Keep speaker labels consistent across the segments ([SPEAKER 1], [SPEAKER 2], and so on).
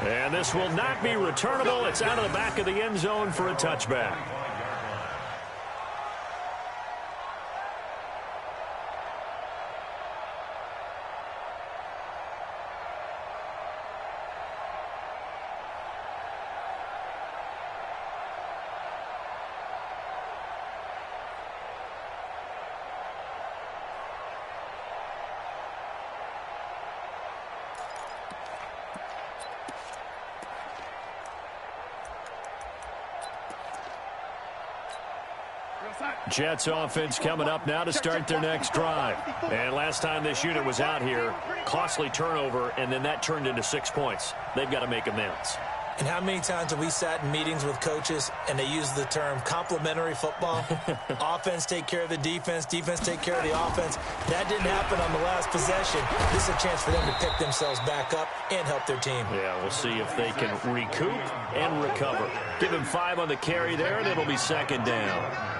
[SPEAKER 1] And this will not be returnable. It's out of the back of the end zone for a touchback. Jets offense coming up now to start their next drive. And last time this unit was out here, costly turnover, and then that turned into 6 points. They've got to make amends.
[SPEAKER 2] And how many times have we sat in meetings with coaches and they use the term complementary football? Offense take care of the defense, defense take care of the offense. That didn't happen on the last possession. This is a chance for them to pick themselves back up and help their team.
[SPEAKER 1] Yeah, we'll see if they can recoup and recover. Give him 5 on the carry there, and it'll be second down.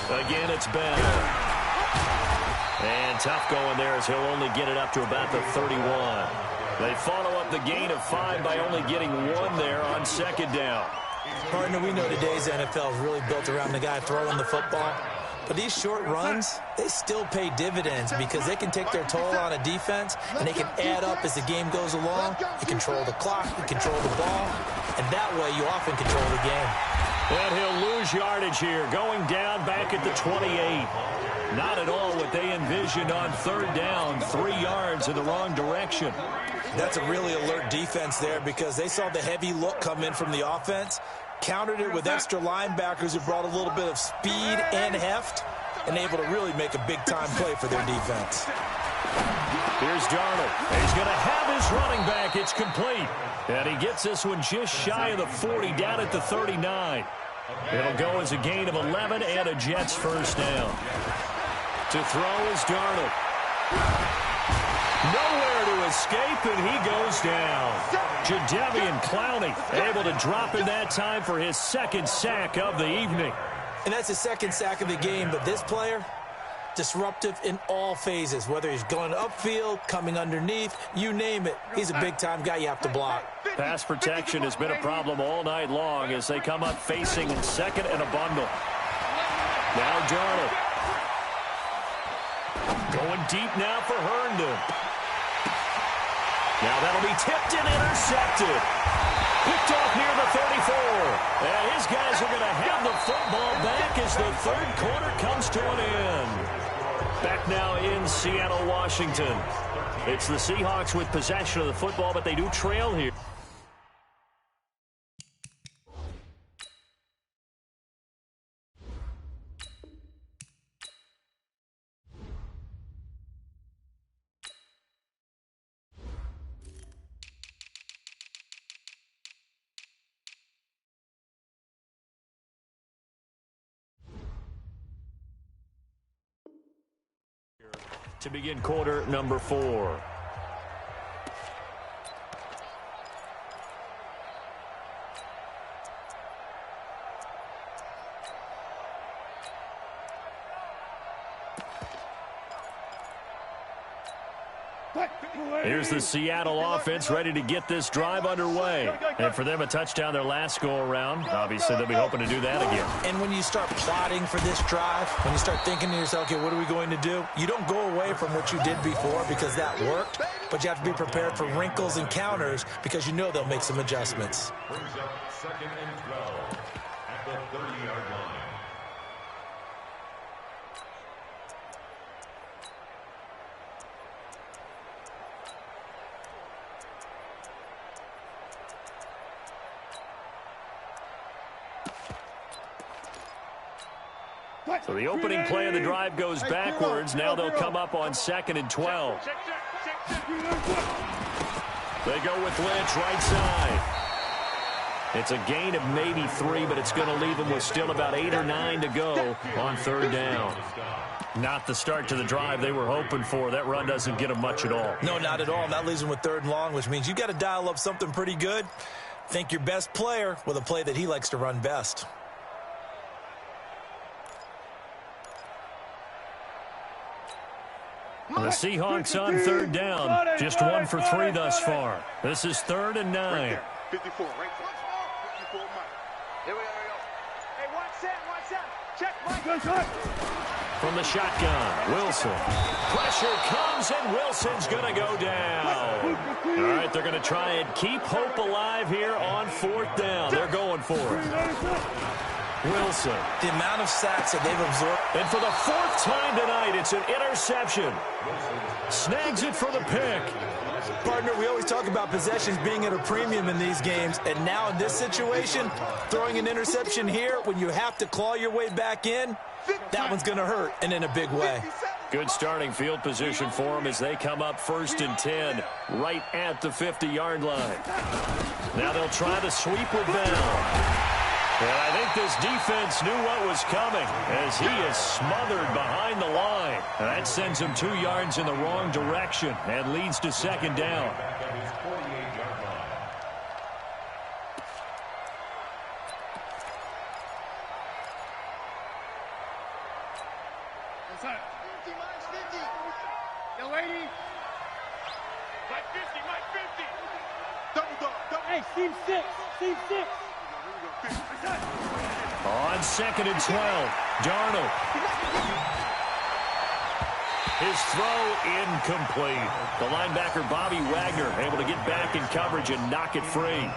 [SPEAKER 1] Again, it's Ben. And tough going there as he'll only get it up to about the 31. They follow up the gain of 5 by only getting 1 there on second down.
[SPEAKER 2] Partner, we know today's NFL is really built around the guy throwing the football. But these short runs, they still pay dividends because they can take their toll on a defense and they can add up as the game goes along. You control the clock, you control the ball, and that way you often control the game.
[SPEAKER 1] And he'll lose yardage here, going down back at the 28. Not at all what they envisioned on third down, 3 yards in the wrong direction.
[SPEAKER 2] That's a really alert defense there because they saw the heavy look come in from the offense, countered it with extra linebackers who brought a little bit of speed and heft, and able to really make a big-time play for their defense.
[SPEAKER 1] Here's Darnold. He's going to have his running back. It's complete. And he gets this one just shy of the 40, down at the 39. It'll go as a gain of 11 and a Jets first down. To throw is Darnold. Nowhere to escape, and he goes down. Jadeveon Clowney able to drop in that time for his second sack of the evening.
[SPEAKER 2] And that's his second sack of the game, but this player, disruptive in all phases, whether he's going upfield, coming underneath, you name it. He's a big-time guy you have to block.
[SPEAKER 1] Pass protection has been a problem all night long as they come up facing second and a bundle. Now Darnold. Going deep now for Herndon. Now that'll be tipped and intercepted. Picked off near the 34. And his guys are going to have the football back as the third quarter comes to an end. Back now in Seattle, Washington. It's the Seahawks with possession of the football, but they do trail here. To begin quarter number 4. Here's the Seattle offense ready to get this drive underway. And for them, a touchdown their last go-around. Obviously, they'll be hoping to do that again.
[SPEAKER 2] And when you start plotting for this drive, when you start thinking to yourself, okay, what are we going to do? You don't go away from what you did before because that worked, but you have to be prepared for wrinkles and counters because you know they'll make some adjustments.
[SPEAKER 3] Brings up second and 12 at the 30-yard line.
[SPEAKER 1] So the opening play of the drive goes backwards. Now they'll come up on second and 12. They go with Lynch right side. It's a gain of maybe 3, but it's going to leave them with still about 8 or 9 to go on third down. Not the start to the drive they were hoping for. That run doesn't get them much at all.
[SPEAKER 2] No, not at all. And that leaves them with third and long, which means you've got to dial up something pretty good. Think your best player with a play that he likes to run best.
[SPEAKER 1] The Seahawks on third down. Just 1 for 3 thus far. This is 3rd and 9.
[SPEAKER 4] 54, right? 54, Mike. Here we go. Hey, watch that. Check, Mike.
[SPEAKER 1] From the shotgun, Wilson. Pressure comes, and Wilson's going to go down. All right, they're going to try and keep hope alive here on 4th down. They're going for it. Wilson.
[SPEAKER 2] The amount of sacks that they've absorbed.
[SPEAKER 1] And for the 4th time tonight, it's an interception. Snags it for the pick.
[SPEAKER 2] Partner, we always talk about possessions being at a premium in these games, and now in this situation, throwing an interception here when you have to claw your way back in, that one's going to hurt, and in a big way.
[SPEAKER 1] Good starting field position for them as they come up 1st and 10, right at the 50-yard line. Now they'll try the sweep with Bell. And I think this defense knew what was coming as he is smothered behind the line. And that sends him 2 yards in the wrong direction and leads to 2nd down.
[SPEAKER 4] Yo, lady. Mike 50, Mike 50. Double dog. Hey, seam 6.
[SPEAKER 1] On 2nd and 12, Darnold. His throw incomplete. The linebacker, Bobby Wagner, able to get back in coverage and knock it free.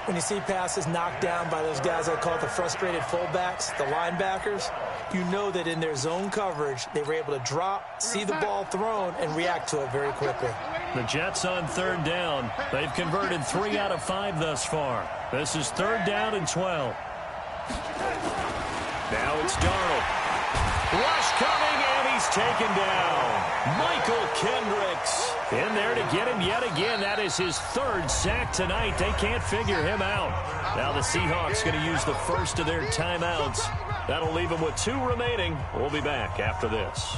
[SPEAKER 2] When you see passes knocked down by those guys I call the frustrated fullbacks, the linebackers, you know that in their zone coverage, they were able to drop, see the ball thrown, and react to it very quickly.
[SPEAKER 1] The Jets on 3rd down. They've converted 3 out of 5 thus far. This is 3rd down and 12. Now it's Darnold. Rush coming, and he's taken down. Michael Kendricks in there to get him yet again. That is his 3rd sack tonight. They can't figure him out. Now the Seahawks going to use the first of their timeouts. That'll leave them with 2 remaining. We'll be back after this.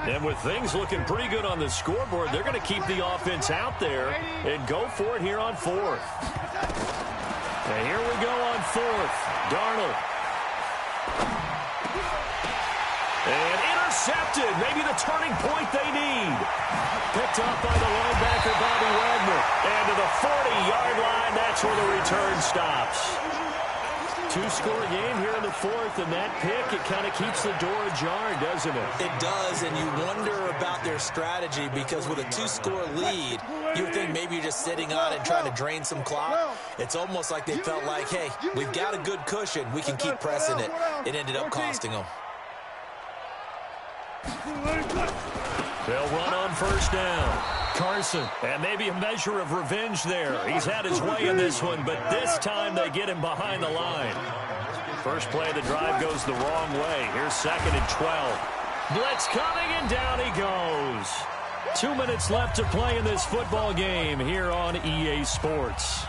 [SPEAKER 1] And with things looking pretty good on the scoreboard, they're going to keep the offense out there and go for it here on 4th. And here we go on 4th. Darnold. And intercepted. Maybe the turning point they need. Picked up by the linebacker, Bobby Wagner. And to the 40-yard line, that's where the return stops. 2-score game here in the 4th, and that pick, it kind of keeps the door ajar, doesn't it?
[SPEAKER 2] It does, and you wonder about their strategy because with a 2-score lead, you would think maybe you're just sitting on it trying to drain some clock. It's almost like they felt like, hey, we've got a good cushion. We can keep pressing it. It ended up costing them.
[SPEAKER 1] They'll run on 1st down. Carson, and maybe a measure of revenge there. He's had his way in this one, but this time they get him behind the line. First play of the drive goes the wrong way. Here's 2nd and 12. Blitz coming, and down he goes. 2 minutes left to play in this football game here on EA Sports.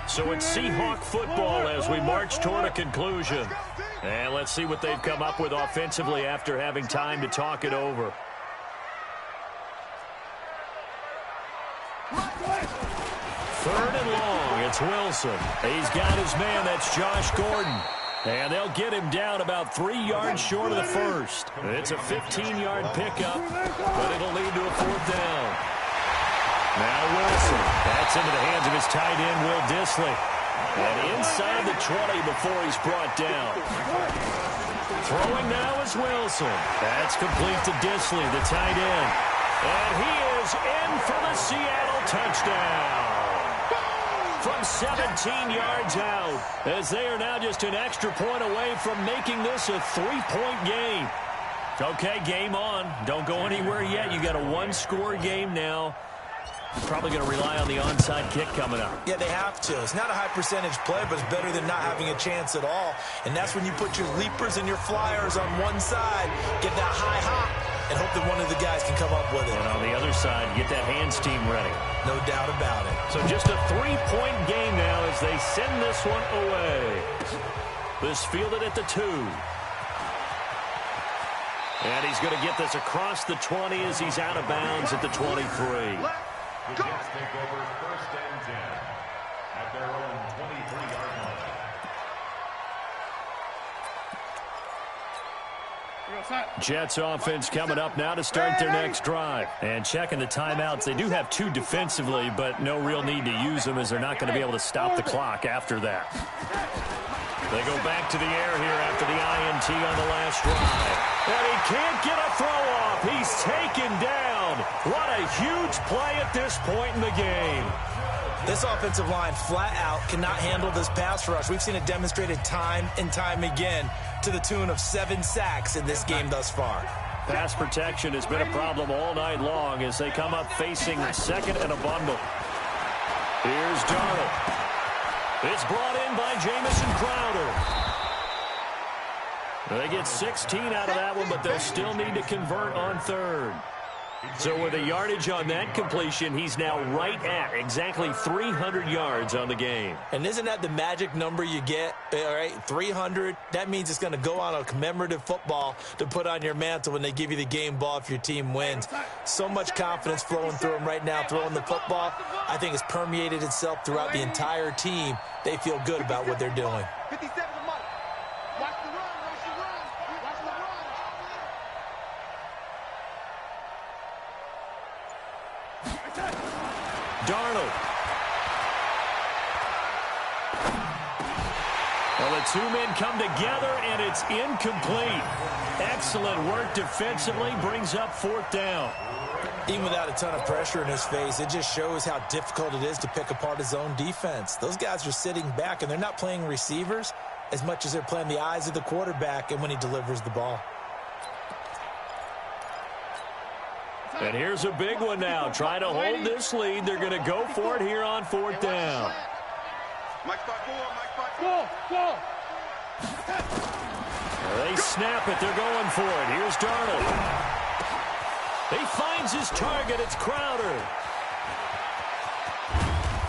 [SPEAKER 1] So it's Seahawk football as we march toward a conclusion. And let's see what they've come up with offensively after having time to talk it over. 3rd and long, it's Wilson. He's got his man, that's Josh Gordon. And they'll get him down about 3 yards short of the first. It's a 15-yard pickup, but it'll lead to a 4th down. Now Wilson. That's into the hands of his tight end, Will Dissly. And inside the 20 before he's brought down. Throwing now is Wilson. That's complete to Dissly, the tight end. And he is in for the Seattle touchdown. From 17 yards out, as they are now just an extra point away from making this a 3-point game. Okay, game on. Don't go anywhere yet. You got a 1-score game now. Probably going to rely on the onside kick coming up.
[SPEAKER 2] Yeah, they have to. It's not a high percentage play, but it's better than not having a chance at all. And that's when you put your leapers and your flyers on one side, get that high hop, and hope that one of the guys can come up with it.
[SPEAKER 1] And on the other side, get that hands team ready.
[SPEAKER 2] No doubt about it.
[SPEAKER 1] So just a 3-point game now as they send this one away. This fielded at the 2. And he's going to get this across the 20 as he's out of bounds at the 23.
[SPEAKER 3] The Jets take over 1st and 10 at their own 23-yard line.
[SPEAKER 1] Jets offense coming up now to start their next drive. And checking the timeouts. They do have 2 defensively, but no real need to use them as they're not going to be able to stop the clock after that. They go back to the air here after the INT on the last drive. And he can't get a throw off. He's taken down. What a huge play at this point in the game.
[SPEAKER 2] This offensive line flat out cannot handle this pass rush. We've seen it demonstrated time and time again to the tune of 7 sacks in this game thus far.
[SPEAKER 1] Pass protection has been a problem all night long as they come up facing second and a bundle. Here's Darnold. It's brought in by Jamison Crowder. They get 16 out of that one, but they'll still need to convert on third. So with a yardage on that completion, he's now right at exactly 300 yards on the game.
[SPEAKER 2] And isn't that the magic number you get? All right, 300. That means it's going to go on a commemorative football to put on your mantle when they give you the game ball if your team wins. So much confidence flowing through him right now, throwing the football. I think it's permeated itself throughout the entire team. They feel good about what they're doing.
[SPEAKER 4] 57 to Mike. Watch the run, watch the run, watch the run.
[SPEAKER 1] Darnold. Well, the 2 men come together, and it's incomplete. Excellent work defensively, brings up 4th down.
[SPEAKER 2] Even without a ton of pressure in his face, it just shows how difficult it is to pick apart his own defense. Those guys are sitting back, and they're not playing receivers as much as they're playing the eyes of the quarterback and when he delivers the ball.
[SPEAKER 1] And here's a big one now. Trying to hold this lead. They're going to go for it here on 4th down.
[SPEAKER 4] Mike 5-4, Mike 5-4.
[SPEAKER 1] They snap it. They're going for it. Here's Darnold. He finds his target. It's Crowder.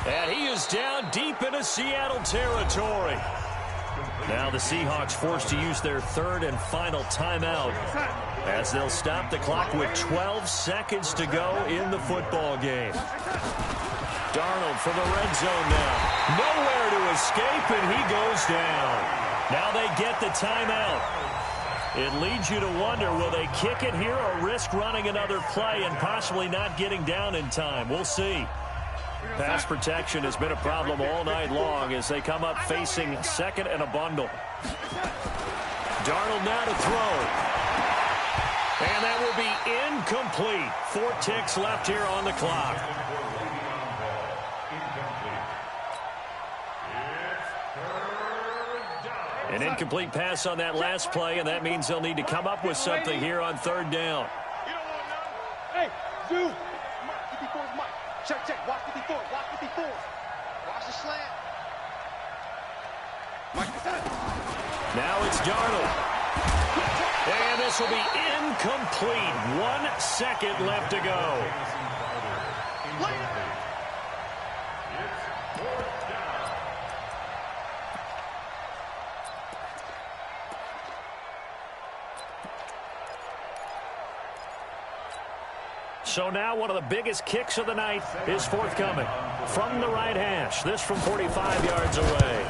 [SPEAKER 1] And he is down deep into Seattle territory. Now the Seahawks forced to use their 3rd and final timeout as they'll stop the clock with 12 seconds to go in the football game. Darnold from the red zone now. Nowhere to escape, and he goes down. Now they get the timeout. It leads you to wonder, will they kick it here or risk running another play and possibly not getting down in time? We'll see. Pass protection has been a problem all night long as they come up facing second and a bundle. Darnold now to throw. And that will be incomplete. 4 ticks left here on the clock. An incomplete pass on that last play, and that means they'll need to come up with something here on 3rd down.
[SPEAKER 4] Hey, you. Mike, 54's Mike. Check. Watch 54. Watch 54. Watch the slant. Mike,
[SPEAKER 1] now it's Darnold. And this will be incomplete. 1 second left to go. So now one of the biggest kicks of the night is forthcoming from the right hash. This from 45 yards away.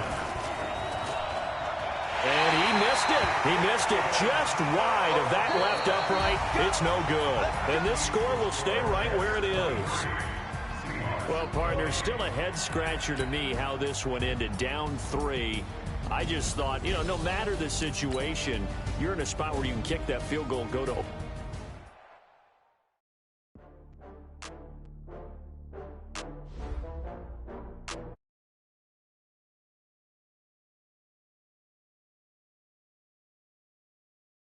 [SPEAKER 1] And he missed it. He missed it just wide of that left upright. It's no good. And this score will stay right where it is. Well, partner, still a head-scratcher to me how this one ended. Down 3. I just thought, no matter the situation, you're in a spot where you can kick that field goal and go to